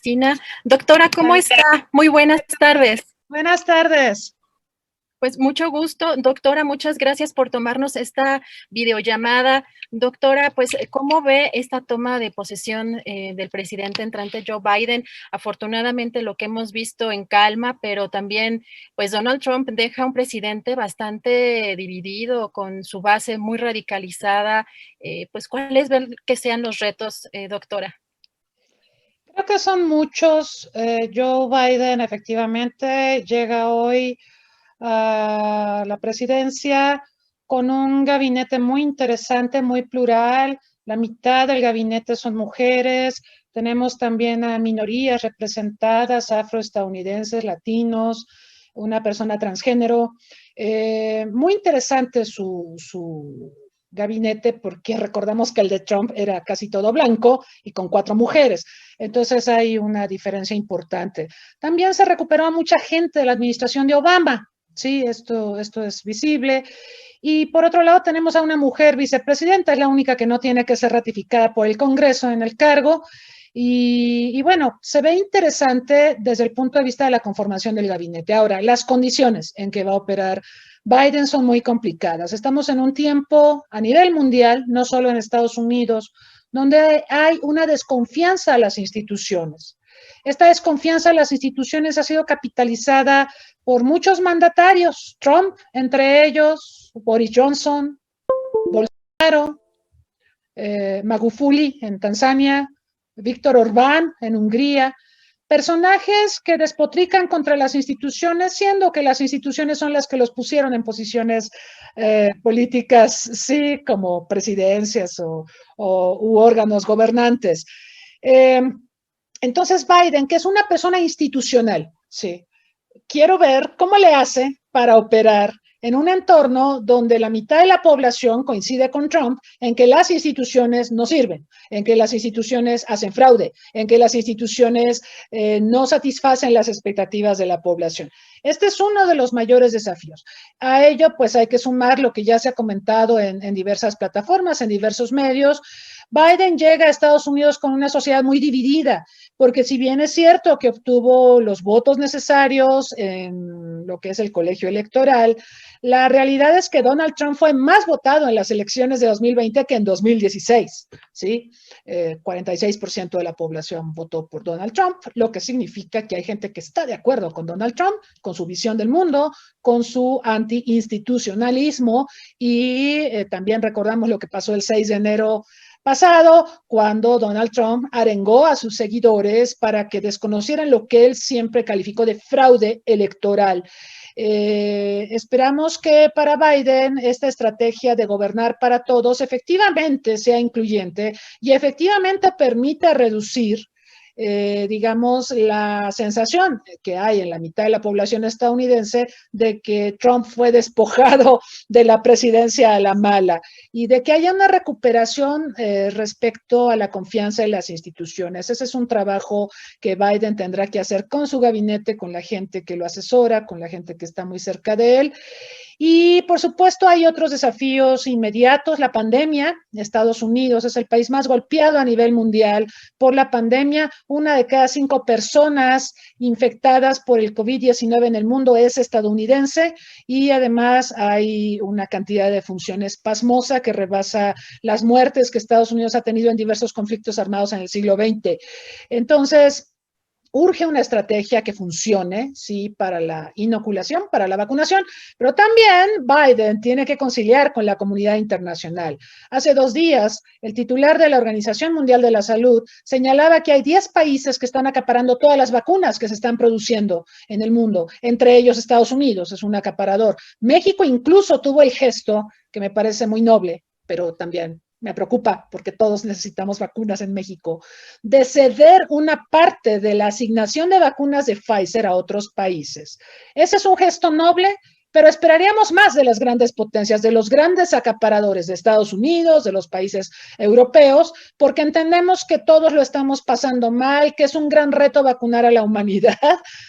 Cristina. Doctora, ¿cómo está? Muy buenas tardes. Buenas tardes. Pues mucho gusto. Doctora, muchas gracias por tomarnos esta videollamada. Doctora, pues, ¿cómo ve esta toma de posesión del presidente entrante Joe Biden? Afortunadamente lo que hemos visto en calma, pero también, pues Donald Trump deja un presidente bastante dividido, con su base muy radicalizada. Pues, ¿cuáles ven que sean los retos, doctora? Creo que son muchos. Joe Biden efectivamente llega hoy a la presidencia con un gabinete muy interesante, muy plural. La mitad del gabinete son mujeres. Tenemos también a minorías representadas, afroestadounidenses, latinos, una persona transgénero. Muy interesante su gabinete, porque recordamos que el de Trump era casi todo blanco y con 4 mujeres. Entonces hay una diferencia importante. También se recuperó a mucha gente de la administración de Obama. Sí, esto es visible. Y por otro lado tenemos a una mujer vicepresidenta, es la única que no tiene que ser ratificada por el Congreso en el cargo. Y bueno, se ve interesante desde el punto de vista de la conformación del gabinete. Ahora, las condiciones en que va a operar Biden son muy complicadas. Estamos en un tiempo a nivel mundial, no solo en Estados Unidos, donde hay una desconfianza a las instituciones. Esta desconfianza a las instituciones ha sido capitalizada por muchos mandatarios, Trump, entre ellos, Boris Johnson, Bolsonaro, Magufuli en Tanzania, Víctor Orbán en Hungría, personajes que despotrican contra las instituciones, siendo que las instituciones son las que los pusieron en posiciones políticas, sí, como presidencias u órganos gobernantes. Entonces Biden, que es una persona institucional, sí, quiero ver cómo le hace para operar en un entorno donde la mitad de la población coincide con Trump en que las instituciones no sirven, en que las instituciones hacen fraude, en que las instituciones no satisfacen las expectativas de la población. Este es uno de los mayores desafíos. A ello, pues hay que sumar lo que ya se ha comentado en diversas plataformas, en diversos medios. Biden llega a Estados Unidos con una sociedad muy dividida, porque si bien es cierto que obtuvo los votos necesarios en lo que es el colegio electoral, la realidad es que Donald Trump fue más votado en las elecciones de 2020 que en 2016, ¿sí? 46% de la población votó por Donald Trump, lo que significa que hay gente que está de acuerdo con Donald Trump, con su visión del mundo, con su anti-institucionalismo, y también recordamos lo que pasó el 6 de enero pasado, cuando Donald Trump arengó a sus seguidores para que desconocieran lo que él siempre calificó de fraude electoral. Esperamos que para Biden esta estrategia de gobernar para todos efectivamente sea incluyente y efectivamente permita reducir digamos, la sensación que hay en la mitad de la población estadounidense de que Trump fue despojado de la presidencia a la mala y de que haya una recuperación respecto a la confianza en las instituciones. Ese es un trabajo que Biden tendrá que hacer con su gabinete, con la gente que lo asesora, con la gente que está muy cerca de él. Y por supuesto hay otros desafíos inmediatos, la pandemia. Estados Unidos es el país más golpeado a nivel mundial por la pandemia. 1 de cada 5 personas infectadas por el COVID-19 en el mundo es estadounidense, y además hay una cantidad de defunciones pasmosa que rebasa las muertes que Estados Unidos ha tenido en diversos conflictos armados en el siglo XX. Entonces, urge una estrategia que funcione, sí, para la inoculación, para la vacunación, pero también Biden tiene que conciliar con la comunidad internacional. Hace 2 días, el titular de la Organización Mundial de la Salud señalaba que hay 10 países que están acaparando todas las vacunas que se están produciendo en el mundo, entre ellos Estados Unidos, es un acaparador. México incluso tuvo el gesto, que me parece muy noble, pero también me preocupa porque todos necesitamos vacunas en México, de ceder una parte de la asignación de vacunas de Pfizer a otros países. Ese es un gesto noble, pero esperaríamos más de las grandes potencias, de los grandes acaparadores de Estados Unidos, de los países europeos, porque entendemos que todos lo estamos pasando mal, que es un gran reto vacunar a la humanidad.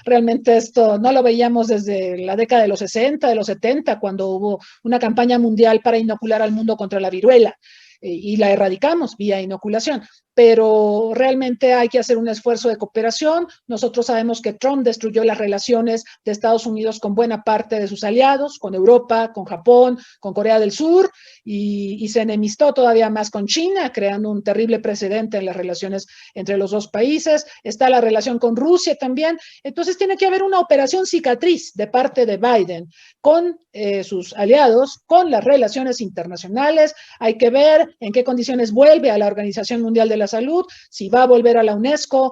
Realmente esto no lo veíamos desde la década de los 60, de los 70, cuando hubo una campaña mundial para inocular al mundo contra la viruela y la erradicamos vía inoculación. pero realmente hay que hacer un esfuerzo de cooperación. Nosotros sabemos que Trump destruyó las relaciones de Estados Unidos con buena parte de sus aliados, con Europa, con Japón, con Corea del Sur, y se enemistó todavía más con China, creando un terrible precedente en las relaciones entre los dos países. Está la relación con Rusia también. Entonces tiene que haber una operación cicatriz de parte de Biden con sus aliados, con las relaciones internacionales. Hay que ver en qué condiciones vuelve a la Organización Mundial de la Salud, si va a volver a la UNESCO.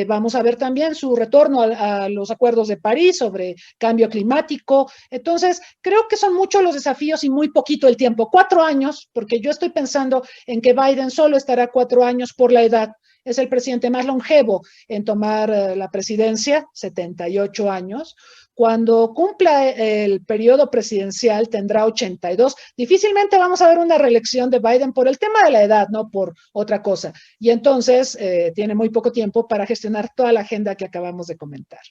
Vamos a ver también su retorno a los acuerdos de París sobre cambio climático. Entonces, creo que son muchos los desafíos y muy poquito el tiempo. 4 años, porque yo estoy pensando en que Biden solo estará 4 años por la edad. Es el presidente más longevo en tomar la presidencia, 78 años. Cuando cumpla el periodo presidencial tendrá 82. Difícilmente vamos a ver una reelección de Biden por el tema de la edad, no por otra cosa. Y entonces tiene muy poco tiempo para gestionar toda la agenda que acabamos de comentar.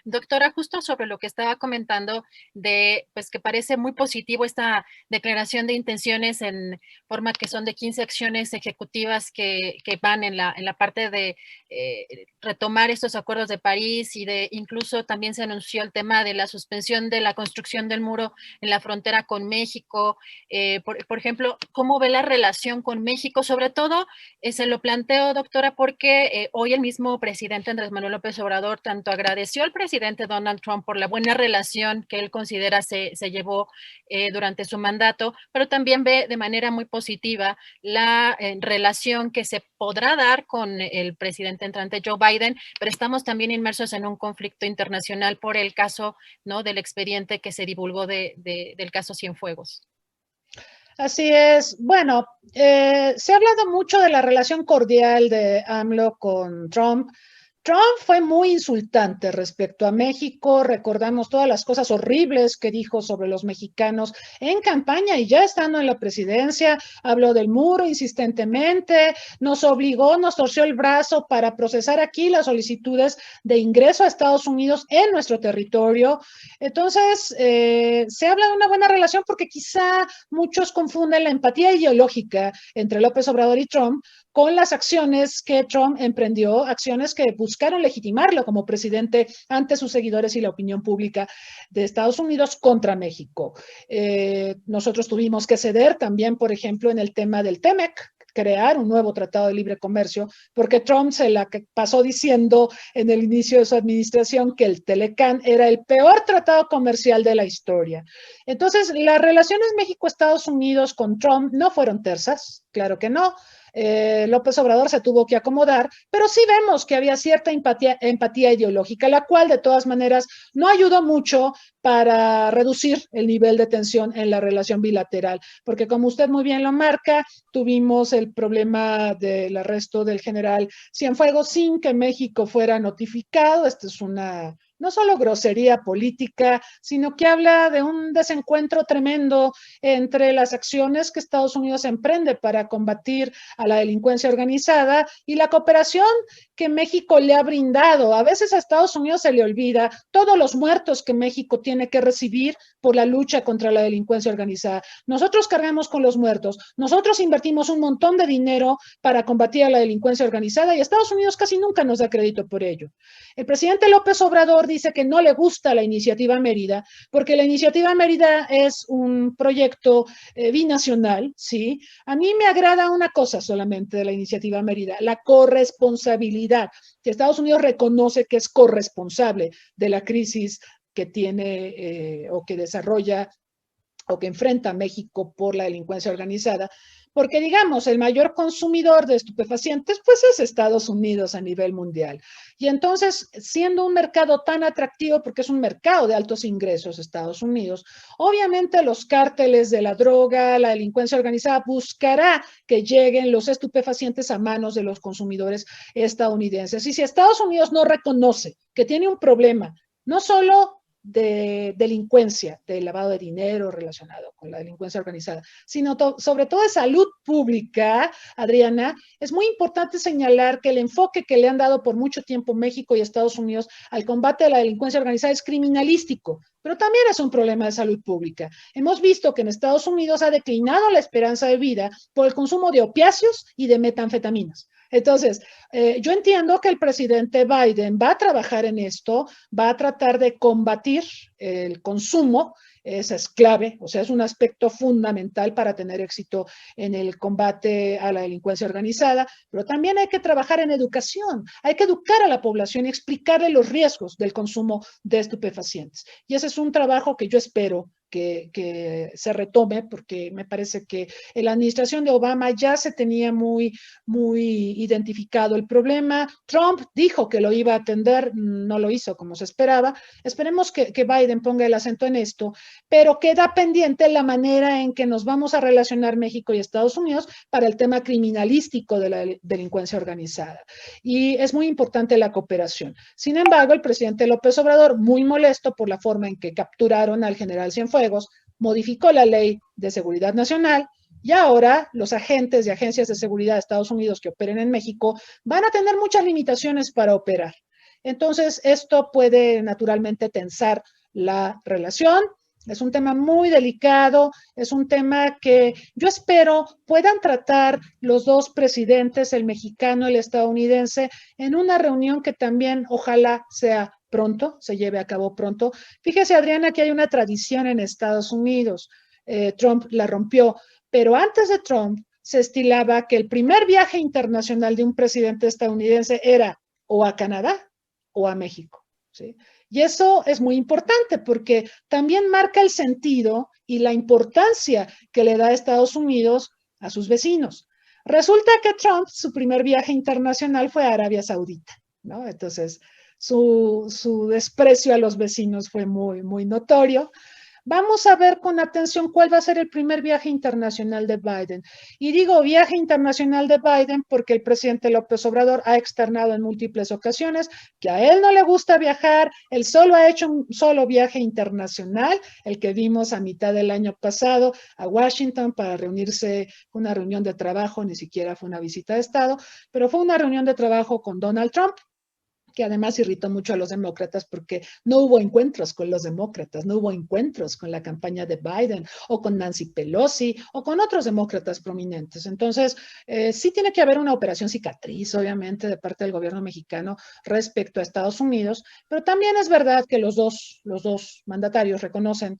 Doctora, justo sobre lo que estaba comentando de, pues que parece muy positivo esta declaración de intenciones en forma que son de 15 acciones ejecutivas que van en la parte de retomar estos acuerdos de París y de incluso también se anunció el tema de la suspensión de la construcción del muro en la frontera con México. Por ejemplo, ¿cómo ve la relación con México? Sobre todo, se lo planteo, doctora, porque hoy el mismo presidente Andrés Manuel López Obrador tanto agradeció al presidente Donald Trump por la buena relación que él considera se llevó durante su mandato, pero también ve de manera muy positiva la relación que se podrá dar con el presidente entrante Joe Biden, pero estamos también inmersos en un conflicto internacional por el caso, ¿no?, del expediente que se divulgó del caso Cienfuegos. Así es. Bueno, se ha hablado mucho de la relación cordial de AMLO con Trump. Trump fue muy insultante respecto a México. Recordamos todas las cosas horribles que dijo sobre los mexicanos en campaña y ya estando en la presidencia. Habló del muro insistentemente, nos obligó, nos torció el brazo para procesar aquí las solicitudes de ingreso a Estados Unidos en nuestro territorio. Entonces, se habla de una buena relación porque quizá muchos confunden la empatía ideológica entre López Obrador y Trump con las acciones que Trump emprendió, acciones que buscaron legitimarlo como presidente ante sus seguidores y la opinión pública de Estados Unidos contra México. Nosotros tuvimos que ceder también, por ejemplo, en el tema del TEMEC, crear un nuevo tratado de libre comercio, porque Trump se la pasó diciendo en el inicio de su administración que el Telecán era el peor tratado comercial de la historia. Entonces, las relaciones México-Estados Unidos con Trump no fueron tersas, claro que no. López Obrador se tuvo que acomodar, pero sí vemos que había cierta empatía ideológica, la cual de todas maneras no ayudó mucho para reducir el nivel de tensión en la relación bilateral, porque como usted muy bien lo marca, tuvimos el problema del arresto del general Cienfuegos sin que México fuera notificado. Esta es una no solo grosería política, sino que habla de un desencuentro tremendo entre las acciones que Estados Unidos emprende para combatir a la delincuencia organizada y la cooperación que México le ha brindado. A veces a Estados Unidos se le olvida todos los muertos que México tiene que recibir por la lucha contra la delincuencia organizada. Nosotros cargamos con los muertos, nosotros invertimos un montón de dinero para combatir a la delincuencia organizada y Estados Unidos casi nunca nos da crédito por ello. El presidente López Obrador dice que no le gusta la iniciativa Mérida, porque la iniciativa Mérida es un proyecto binacional, ¿sí? A mí me agrada una cosa solamente de la iniciativa Mérida, la corresponsabilidad, que Estados Unidos reconoce que es corresponsable de la crisis que tiene o que desarrolla o que enfrenta México por la delincuencia organizada, porque digamos, el mayor consumidor de estupefacientes pues es Estados Unidos a nivel mundial. Y entonces, siendo un mercado tan atractivo, porque es un mercado de altos ingresos Estados Unidos, obviamente los cárteles de la droga, la delincuencia organizada buscará que lleguen los estupefacientes a manos de los consumidores estadounidenses. Y si Estados Unidos no reconoce que tiene un problema, no solo de delincuencia, de lavado de dinero relacionado con la delincuencia organizada, sino sobre todo de salud pública, Adriana, es muy importante señalar que el enfoque que le han dado por mucho tiempo México y Estados Unidos al combate de la delincuencia organizada es criminalístico, pero también es un problema de salud pública. Hemos visto que en Estados Unidos ha declinado la esperanza de vida por el consumo de opiáceos y de metanfetaminas. Entonces, yo entiendo que el presidente Biden va a trabajar en esto, va a tratar de combatir el consumo. Esa es clave, o sea, es un aspecto fundamental para tener éxito en el combate a la delincuencia organizada, pero también hay que trabajar en educación, hay que educar a la población y explicarle los riesgos del consumo de estupefacientes. Y ese es un trabajo que yo espero que se retome, porque me parece que en la administración de Obama ya se tenía muy identificado el problema. Trump dijo que lo iba a atender, no lo hizo como se esperaba. Esperemos que Biden ponga el acento en esto, pero queda pendiente la manera en que nos vamos a relacionar México y Estados Unidos para el tema criminalístico de la delincuencia organizada. Y es muy importante la cooperación. Sin embargo, el presidente López Obrador, muy molesto por la forma en que capturaron al general Cienfuegos, modificó la ley de seguridad nacional y ahora los agentes de agencias de seguridad de Estados Unidos que operen en México van a tener muchas limitaciones para operar. Entonces, esto puede naturalmente tensar la relación. Es un tema muy delicado, es un tema que yo espero puedan tratar los dos presidentes, el mexicano y el estadounidense, en una reunión que también ojalá sea pronto, se lleve a cabo pronto. Fíjese, Adriana, que hay una tradición en Estados Unidos. Trump la rompió, pero antes de Trump se estilaba que el primer viaje internacional de un presidente estadounidense era o a Canadá o a México, ¿sí? Y eso es muy importante porque también marca el sentido y la importancia que le da Estados Unidos a sus vecinos. Resulta que Trump, su primer viaje internacional fue a Arabia Saudita, ¿no? Entonces, su desprecio a los vecinos fue muy notorio. Vamos a ver con atención cuál va a ser el primer viaje internacional de Biden. Y digo viaje internacional de Biden porque el presidente López Obrador ha externado en múltiples ocasiones que a él no le gusta viajar, él solo ha hecho un solo viaje internacional, el que vimos a mitad del año pasado a Washington para reunirse, una reunión de trabajo, ni siquiera fue una visita de Estado, pero fue una reunión de trabajo con Donald Trump, que además irritó mucho a los demócratas porque no hubo encuentros con los demócratas, no hubo encuentros con la campaña de Biden o con Nancy Pelosi o con otros demócratas prominentes. Entonces, sí tiene que haber una operación cicatriz, obviamente, de parte del gobierno mexicano respecto a Estados Unidos, pero también es verdad que los dos mandatarios reconocen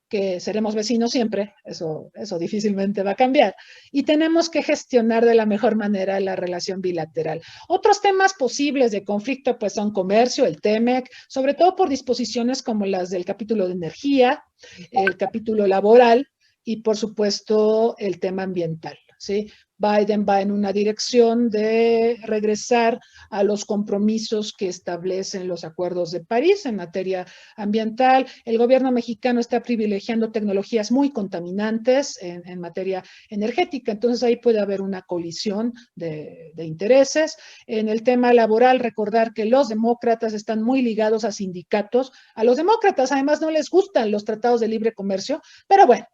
que seremos vecinos siempre, eso difícilmente va a cambiar, y tenemos que gestionar de la mejor manera la relación bilateral. Otros temas posibles de conflicto pues son comercio, el TEMEC, sobre todo por disposiciones como las del capítulo de energía, el capítulo laboral y por supuesto el tema ambiental, ¿sí? Biden va en una dirección de regresar a los compromisos que establecen los acuerdos de París en materia ambiental. El gobierno mexicano está privilegiando tecnologías muy contaminantes en materia energética, entonces ahí puede haber una colisión de intereses. En el tema laboral, recordar que los demócratas están muy ligados a sindicatos. A los demócratas además no les gustan los tratados de libre comercio, pero bueno,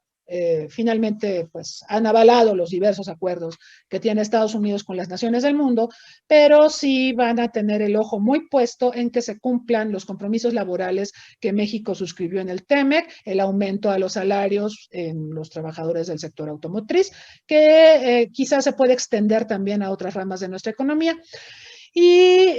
finalmente pues han avalado los diversos acuerdos que tiene Estados Unidos con las naciones del mundo, pero sí van a tener el ojo muy puesto en que se cumplan los compromisos laborales que México suscribió en el TEMEC, el aumento a los salarios en los trabajadores del sector automotriz, que quizás se puede extender también a otras ramas de nuestra economía. Y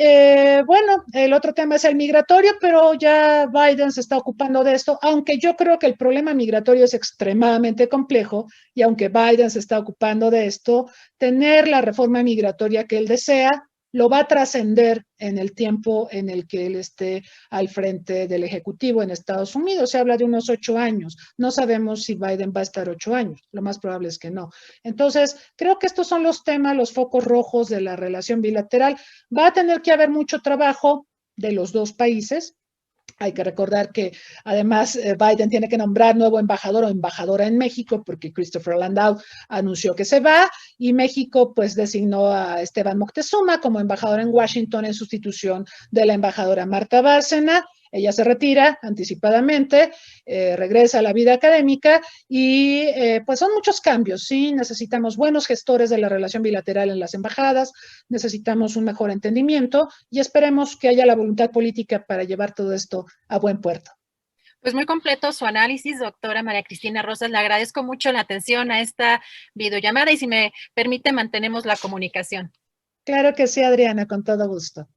bueno, el otro tema es el migratorio, pero ya Biden se está ocupando de esto, aunque yo creo que el problema migratorio es extremadamente complejo y aunque Biden se está ocupando de esto, tener la reforma migratoria que él desea lo va a trascender en el tiempo en el que él esté al frente del Ejecutivo en Estados Unidos. Se habla de unos 8 años. No sabemos si Biden va a estar 8 años. Lo más probable es que no. Entonces, creo que estos son los temas, los focos rojos de la relación bilateral. Va a tener que haber mucho trabajo de los dos países. Hay que recordar que además Biden tiene que nombrar nuevo embajador o embajadora en México porque Christopher Landau anunció que se va y México pues designó a Esteban Moctezuma como embajador en Washington en sustitución de la embajadora Marta Bárcena. Ella se retira anticipadamente, regresa a la vida académica y pues son muchos cambios, ¿sí? Necesitamos buenos gestores de la relación bilateral en las embajadas, necesitamos un mejor entendimiento y esperemos que haya la voluntad política para llevar todo esto a buen puerto. Pues muy completo su análisis, doctora María Cristina Rosas. Le agradezco mucho la atención a esta videollamada y si me permite mantenemos la comunicación. Claro que sí, Adriana, con todo gusto.